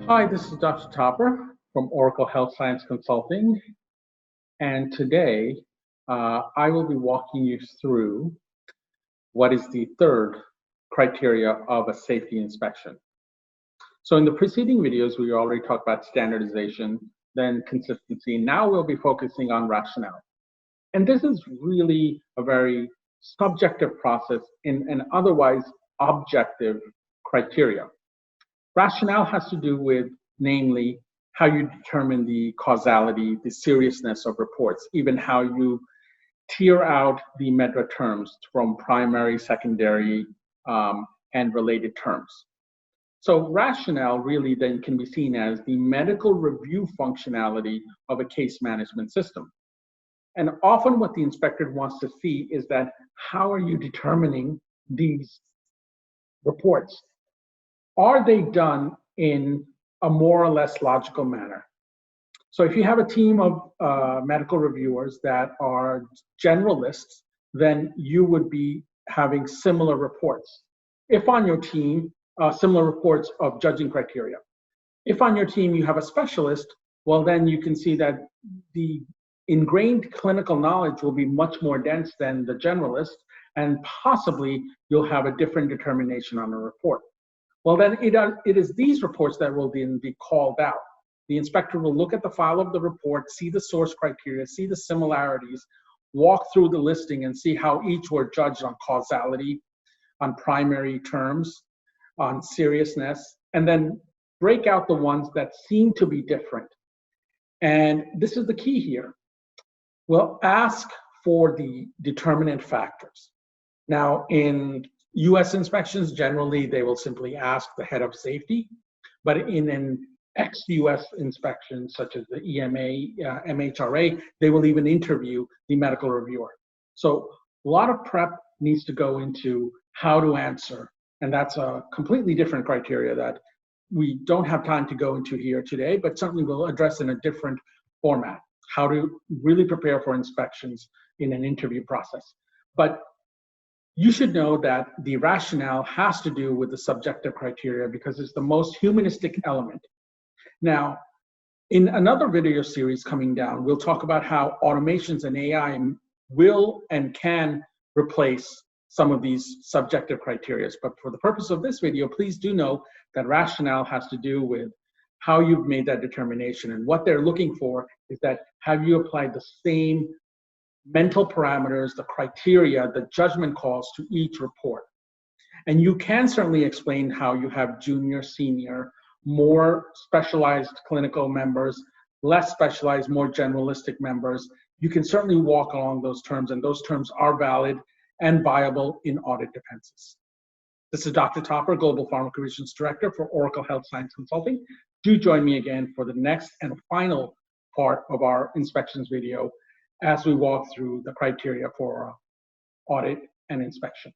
Hi, this is Dr. Topper from Oracle Health Science Consulting, and today I will be walking you through what is the third criteria of a safety inspection. So in the preceding videos, we already talked about standardization, then consistency. Now we'll be focusing on rationale. And this is really a very subjective process in an otherwise objective criteria. Rationale has to do with, namely, how you determine the causality, the seriousness of reports, even how you tier out the meta terms from primary, secondary, and related terms. So rationale really then can be seen as the medical review functionality of a case management system. And often what the inspector wants to see is that how are you determining these reports? Are they done in a more or less logical manner? So if you have a team of medical reviewers that are generalists, then you would be having similar reports. If on your team, similar reports of judging criteria. If on your team you have a specialist, well, then you can see that the ingrained clinical knowledge will be much more dense than the generalist, and possibly you'll have a different determination on a report. Well, then it is these reports that will then be called out. The inspector will look at the file of the report, see the source criteria, see the similarities, walk through the listing and see how each were judged on causality, on primary terms, on seriousness, and then break out the ones that seem to be different. And this is the key here. We'll ask for the determinant factors. Now, in US inspections, generally, they will simply ask the head of safety, but in an ex-US inspection, such as the EMA, MHRA, they will even interview the medical reviewer. So a lot of prep needs to go into how to answer, and that's a completely different criteria that we don't have time to go into here today, but certainly we'll address in a different format, how to really prepare for inspections in an interview process. But you should know that the rationale has to do with the subjective criteria because it's the most humanistic element. Now, in another video series coming down, we'll talk about how automations and AI will and can replace some of these subjective criteria. But for the purpose of this video, please do know that rationale has to do with how you've made that determination. And what they're looking for is that have you applied the same mental parameters, the criteria, the judgment calls to each report. And you can certainly explain how you have junior, senior, more specialized clinical members, less specialized, more generalistic members. You can certainly walk along those terms, and those terms are valid and viable in audit defenses. This is Dr. Topper, Global Pharmacovigilance Director for Oracle Health Science Consulting. Do join me again for the next and final part of our inspections video as we walk through the criteria for audit and inspection.